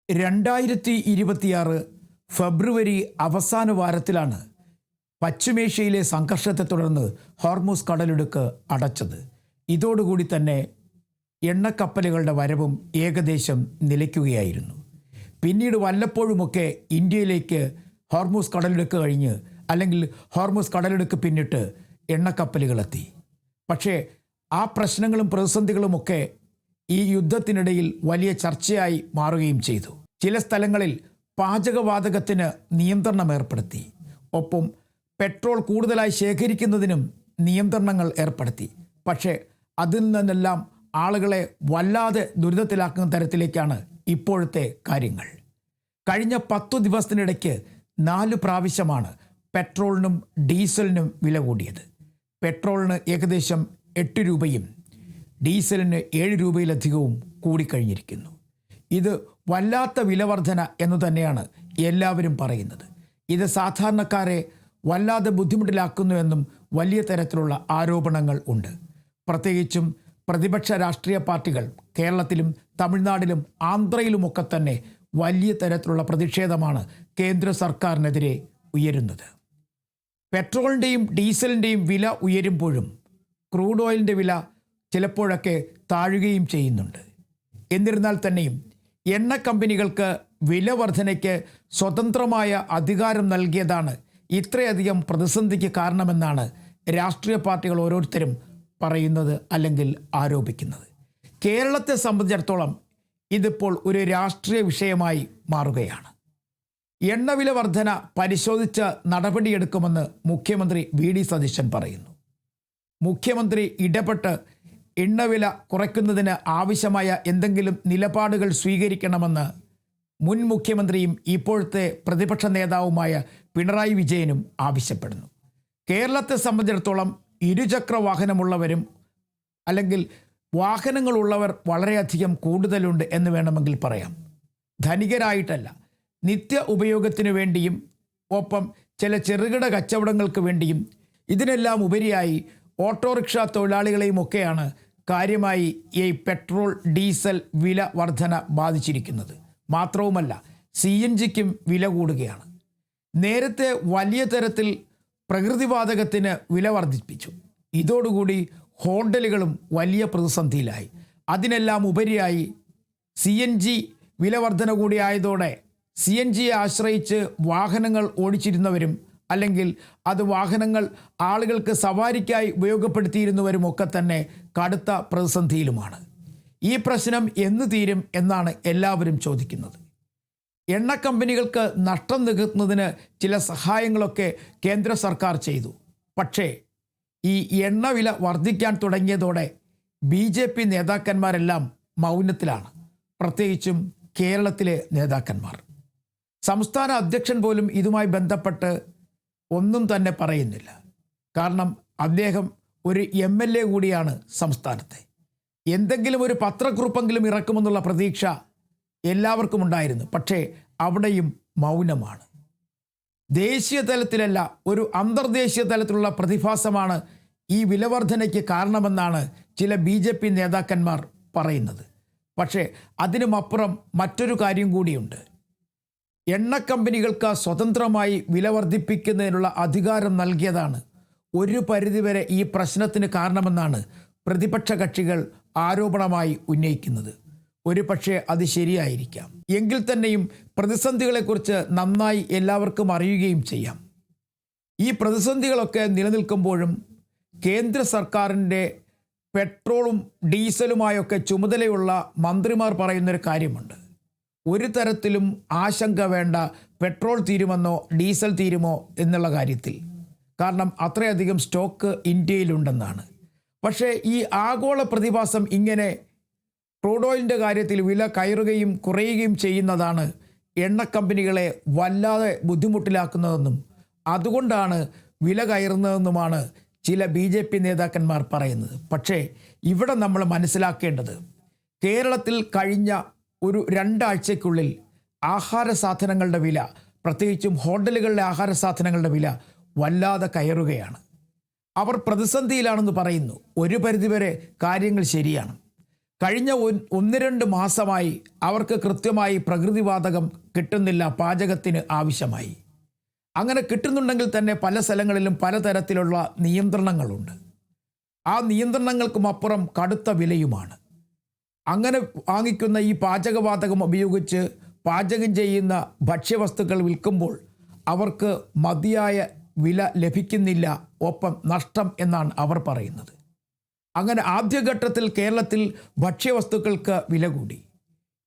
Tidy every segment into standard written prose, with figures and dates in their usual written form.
2026 ഫെബ്രുവരി അവസാന വാരത്തിലാണ് പശ്ചിമേഷ്യയിലെ സംഘർഷത്തെ തുടർന്ന് ഹോർമുസ് കടലിടുക്ക് അടച്ചത്. ഇതോടുകൂടി തന്നെ എണ്ണക്കപ്പലുകളുടെ വരവും ഏകദേശം നിലയ്ക്കുകയായിരുന്നു. പിന്നീട് വല്ലപ്പോഴുമൊക്കെ ഇന്ത്യയിലേക്ക് ഹോർമുസ് കടലിടുക്ക് കഴിഞ്ഞ് അല്ലെങ്കിൽ ഹോർമുസ് കടലിടുക്ക് പിന്നിട്ട് എണ്ണക്കപ്പലുകളെത്തി. പക്ഷേ ആ പ്രശ്നങ്ങളും പ്രതിസന്ധികളുമൊക്കെ ഈ യുദ്ധത്തിനിടയിൽ വലിയ ചർച്ചയായി മാറുകയും ചെയ്തു. ചില സ്ഥലങ്ങളിൽ പാചകവാതകത്തിന് നിയന്ത്രണം ഏർപ്പെടുത്തി. ഒപ്പം പെട്രോൾ കൂടുതലായി ശേഖരിക്കുന്നതിനും നിയന്ത്രണങ്ങൾ ഏർപ്പെടുത്തി. പക്ഷേ അതിൽ നിന്നെല്ലാം ആളുകളെ വല്ലാതെ ദുരിതത്തിലാക്കുന്ന തരത്തിലേക്കാണ് ഇപ്പോഴത്തെ കാര്യങ്ങൾ. കഴിഞ്ഞ 10 ദിവസത്തിനിടയ്ക്ക് 4 പ്രാവശ്യമാണ് പെട്രോളിനും ഡീസലിനും വില കൂടിയത്. പെട്രോളിന് ഏകദേശം 8 രൂപയും ഡീസലിന് 7 രൂപയിലധികവും കൂടിക്കഴിഞ്ഞിരിക്കുന്നു. ഇത് വല്ലാത്ത വിലവർധന എന്ന് തന്നെയാണ് എല്ലാവരും പറയുന്നത്. ഇത് സാധാരണക്കാരെ വല്ലാതെ ബുദ്ധിമുട്ടിലാക്കുന്നുവെന്നും വലിയ തരത്തിലുള്ള ആരോപണങ്ങൾ ഉണ്ട്. പ്രത്യേകിച്ചും പ്രതിപക്ഷ രാഷ്ട്രീയ പാർട്ടികൾ കേരളത്തിലും തമിഴ്നാട്ടിലും ആന്ധ്രയിലുമൊക്കെ തന്നെ വലിയ തരത്തിലുള്ള പ്രതിഷേധമാണ് കേന്ദ്ര സർക്കാരിനെതിരെ ഉയരുന്നത്. പെട്രോളിൻ്റെയും ഡീസലിൻ്റെയും വില ഉയരുമ്പോഴും ക്രൂഡ് ഓയിലിൻ്റെ വില ചിലപ്പോഴൊക്കെ താഴുകയും ചെയ്യുന്നുണ്ട്. എന്നിരുന്നാൽ തന്നെയും എണ്ണ കമ്പനികൾക്ക് വില വർധനയ്ക്ക് സ്വതന്ത്രമായ അധികാരം നൽകിയതാണ് ഇത്രയധികം പ്രതിസന്ധിക്ക് കാരണമെന്നാണ് രാഷ്ട്രീയ പാർട്ടികൾ ഓരോരുത്തരും പറയുന്നത് അല്ലെങ്കിൽ ആരോപിക്കുന്നത്. കേരളത്തെ സംബന്ധിച്ചിടത്തോളം ഇതിപ്പോൾ ഒരു രാഷ്ട്രീയ വിഷയമായി മാറുകയാണ്. എണ്ണവില വർധന പരിശോധിച്ച് നടപടിയെടുക്കുമെന്ന് മുഖ്യമന്ത്രി വി.ഡി. സതീശൻ പറയുന്നു. മുഖ്യമന്ത്രി ഇടപെട്ട് എണ്ണവില കുറയ്ക്കുന്നതിന് ആവശ്യമായ എന്തെങ്കിലും നിലപാടുകൾ സ്വീകരിക്കണമെന്ന് മുൻ മുഖ്യമന്ത്രിയും ഇപ്പോഴത്തെ പ്രതിപക്ഷ നേതാവുമായ പിണറായി വിജയനും ആവശ്യപ്പെടുന്നു. കേരളത്തെ സംബന്ധിച്ചിടത്തോളം ഇരുചക്ര വാഹനമുള്ളവരും അല്ലെങ്കിൽ വാഹനങ്ങളുള്ളവർ വളരെയധികം കൂടുതലുണ്ട് എന്ന് വേണമെങ്കിൽ പറയാം. ധനികരായിട്ടല്ല, നിത്യ ഉപയോഗത്തിനു വേണ്ടിയും ഒപ്പം ചില ചെറുകിട കച്ചവടങ്ങൾക്ക് വേണ്ടിയും ഇതിനെല്ലാം ഉപരിയായി ഓട്ടോറിക്ഷ തൊഴിലാളികളെയും ഒക്കെയാണ് കാര്യമായി ഈ പെട്രോൾ ഡീസൽ വില വർധന ബാധിച്ചിരിക്കുന്നത്. മാത്രവുമല്ല, CNGക്കും വില കൂടുകയാണ്. നേരത്തെ വലിയ തരത്തിൽ പ്രകൃതിവാതകത്തിന് വില വർദ്ധിപ്പിച്ചു. ഇതോടുകൂടി ഹോട്ടലുകളും വലിയ പ്രതിസന്ധിയിലായി. അതിനെല്ലാം ഉപരിയായി CNG വില വർധന കൂടി ആയതോടെ CNGയെ ആശ്രയിച്ച് വാഹനങ്ങൾ ഓടിച്ചിരുന്നവരും അല്ലെങ്കിൽ അത് വാഹനങ്ങൾ ആളുകൾക്ക് സവാരിക്കായി ഉപയോഗപ്പെടുത്തിയിരുന്നവരുമൊക്കെ തന്നെ കടുത്ത പ്രതിസന്ധിയിലുമാണ്. ഈ പ്രശ്നം എന്ന് തീരും എന്നാണ് എല്ലാവരും ചോദിക്കുന്നത്. എണ്ണ കമ്പനികൾക്ക് നഷ്ടം നികത്തുന്നതിന് ചില സഹായങ്ങളൊക്കെ കേന്ദ്ര സർക്കാർ ചെയ്തു. പക്ഷേ ഈ എണ്ണവില വർദ്ധിക്കാൻ തുടങ്ങിയതോടെ BJP നേതാക്കന്മാരെല്ലാം മൗനത്തിലാണ്. പ്രത്യേകിച്ചും കേരളത്തിലെ നേതാക്കന്മാർ. സംസ്ഥാന അധ്യക്ഷൻ പോലും ഇതുമായി ബന്ധപ്പെട്ട് ഒന്നും തന്നെ പറയുന്നില്ല. കാരണം അദ്ദേഹം ഒരു MLA കൂടിയാണ് സംസ്ഥാനത്തെ. എന്തെങ്കിലും ഒരു പത്രക്കുറിപ്പെങ്കിലും ഇറക്കുമെന്നുള്ള പ്രതീക്ഷ എല്ലാവർക്കും ഉണ്ടായിരുന്നു. പക്ഷേ അവിടെയും മൗനമാണ്. ദേശീയ തലത്തിലല്ല, ഒരു അന്തർദേശീയ തലത്തിലുള്ള പ്രതിഭാസമാണ് ഈ വിലവർധനയ്ക്ക് കാരണമെന്നാണ് ചില BJP നേതാക്കന്മാർ പറയുന്നത്. പക്ഷേ അതിനുമപ്പുറം മറ്റൊരു കാര്യം കൂടിയുണ്ട്. എണ്ണ കമ്പനികൾക്ക് സ്വതന്ത്രമായി വില വർദ്ധിപ്പിക്കുന്നതിനുള്ള അധികാരം നൽകിയതാണ് ഒരു പരിധിവരെ ഈ പ്രശ്നത്തിന് കാരണമെന്നാണ് പ്രതിപക്ഷ കക്ഷികൾ ആരോപണമായി ഉന്നയിക്കുന്നത്. ഒരു പക്ഷേ അത് ശരിയായിരിക്കാം. എങ്കിൽ തന്നെയും പ്രതിസന്ധികളെക്കുറിച്ച് നന്നായി എല്ലാവർക്കും അറിയുകയും ചെയ്യാം. ഈ പ്രതിസന്ധികളൊക്കെ നിലനിൽക്കുമ്പോഴും കേന്ദ്ര സർക്കാരിൻ്റെ പെട്രോളും ഡീസലുമായൊക്കെ ചുമതലയുള്ള മന്ത്രിമാർ പറയുന്നൊരു കാര്യമുണ്ട്. ഒരു തരത്തിലും ആശങ്ക വേണ്ട, പെട്രോൾ തീരുമെന്നോ ഡീസൽ തീരുമോ എന്നുള്ള കാര്യത്തിൽ. കാരണം അത്രയധികം സ്റ്റോക്ക് ഇന്ത്യയിലുണ്ടെന്നാണ്. പക്ഷേ ഈ ആഗോള പ്രതിഭാസം ഇങ്ങനെ ക്രൂഡ് ഓയിലിൻ്റെ കാര്യത്തിൽ വില കയറുകയും കുറയുകയും ചെയ്യുന്നതാണ് എണ്ണ കമ്പനികളെ വല്ലാതെ ബുദ്ധിമുട്ടിലാക്കുന്നതെന്നും അതുകൊണ്ടാണ് വില കയറുന്നതെന്നുമാണ് ചില BJP നേതാക്കന്മാർ പറയുന്നത്. പക്ഷേ ഇവിടെ നമ്മൾ മനസ്സിലാക്കേണ്ടത്, കേരളത്തിൽ കഴിഞ്ഞ ഒരു 2 ആഴ്ചയ്ക്കുള്ളിൽ ആഹാര സാധനങ്ങളുടെ വില, പ്രത്യേകിച്ചും ഹോട്ടലുകളിലെ ആഹാര സാധനങ്ങളുടെ വില വല്ലാതെ കയറുകയാണ്. അവർ പ്രതിസന്ധിയിലാണെന്ന് പറയുന്നു. ഒരു പരിധിവരെ കാര്യങ്ങൾ ശരിയാണ്. കഴിഞ്ഞ ഒന്ന് രണ്ട് മാസമായി അവർക്ക് കൃത്യമായി പ്രകൃതിവാതകം കിട്ടുന്നില്ല, പാചകത്തിന് ആവശ്യമായി. അങ്ങനെ കിട്ടുന്നുണ്ടെങ്കിൽ തന്നെ പല സ്ഥലങ്ങളിലും പലതരത്തിലുള്ള നിയന്ത്രണങ്ങളുണ്ട്. ആ നിയന്ത്രണങ്ങൾക്കും അപ്പുറം കടുത്ത വിലയുമാണ്. അങ്ങനെ വാങ്ങിക്കുന്ന ഈ പാചകവാതകം ഉപയോഗിച്ച് പാചകം ചെയ്യുന്ന ഭക്ഷ്യവസ്തുക്കൾ വിൽക്കുമ്പോൾ അവർക്ക് മതിയായ വില ലഭിക്കുന്നില്ല, ഒപ്പം നഷ്ടം എന്നാണ് അവർ പറയുന്നത്. അങ്ങനെ ആദ്യഘട്ടത്തിൽ കേരളത്തിൽ ഭക്ഷ്യവസ്തുക്കൾക്ക് വില കൂടി.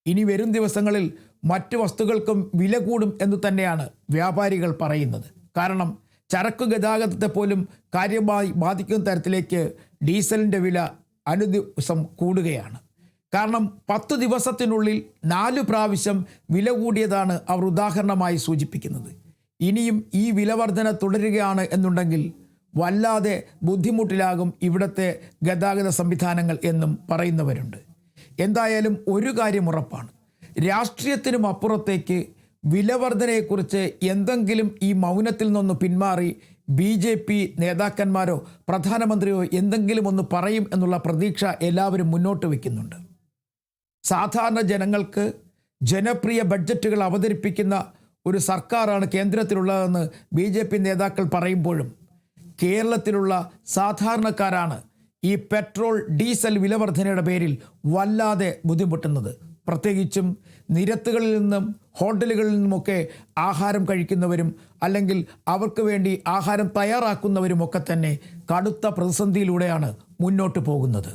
ഇനി വരും ദിവസങ്ങളിൽ മറ്റ് വസ്തുക്കൾക്കും വില കൂടും എന്ന് തന്നെയാണ് വ്യാപാരികൾ പറയുന്നത്. കാരണം ചരക്ക് ഗതാഗതത്തെ പോലും കാര്യമായി ബാധിക്കുന്ന തരത്തിലേക്ക് ഡീസലിൻ്റെ വില അനുദിവസം കൂടുകയാണ്. കാരണം 10 ദിവസത്തിനുള്ളിൽ 4 പ്രാവശ്യം വില കൂടിയതാണ് അവർ ഉദാഹരണമായി സൂചിപ്പിക്കുന്നത്. ഇനിയും ഈ വില വർധന തുടരുകയാണ് എന്നുണ്ടെങ്കിൽ വല്ലാതെ ബുദ്ധിമുട്ടിലാകും ഇവിടുത്തെ ഗതാഗത സംവിധാനങ്ങൾ എന്നും പറയുന്നവരുണ്ട്. എന്തായാലും ഒരു കാര്യം ഉറപ്പാണ്, രാഷ്ട്രീയത്തിനും അപ്പുറത്തേക്ക് വില വർധനയെക്കുറിച്ച് എന്തെങ്കിലും ഈ മൗനത്തിൽ നിന്ന് പിന്മാറി BJP നേതാക്കന്മാരോ പ്രധാനമന്ത്രിയോ എന്തെങ്കിലും ഒന്ന് പറയും എന്നുള്ള പ്രതീക്ഷ എല്ലാവരും മുന്നോട്ട് വയ്ക്കുന്നുണ്ട്. സാധാരണ ജനങ്ങൾക്ക് ജനപ്രിയ ബഡ്ജറ്റുകൾ അവതരിപ്പിക്കുന്ന ഒരു സർക്കാരാണ് കേന്ദ്രത്തിലുള്ളതെന്ന് BJP നേതാക്കൾ പറയുമ്പോഴും കേരളത്തിലുള്ള സാധാരണക്കാരാണ് ഈ പെട്രോൾ ഡീസൽ വിലവർധനയുടെ പേരിൽ വല്ലാതെ ബുദ്ധിമുട്ടുന്നത്. പ്രത്യേകിച്ചും നിരത്തുകളിൽ നിന്നും ഹോട്ടലുകളിൽ നിന്നുമൊക്കെ ആഹാരം കഴിക്കുന്നവരും അല്ലെങ്കിൽ അവർക്ക് വേണ്ടി ആഹാരം തയ്യാറാക്കുന്നവരുമൊക്കെ തന്നെ കടുത്ത പ്രതിസന്ധിയിലൂടെയാണ് മുന്നോട്ട് പോകുന്നത്.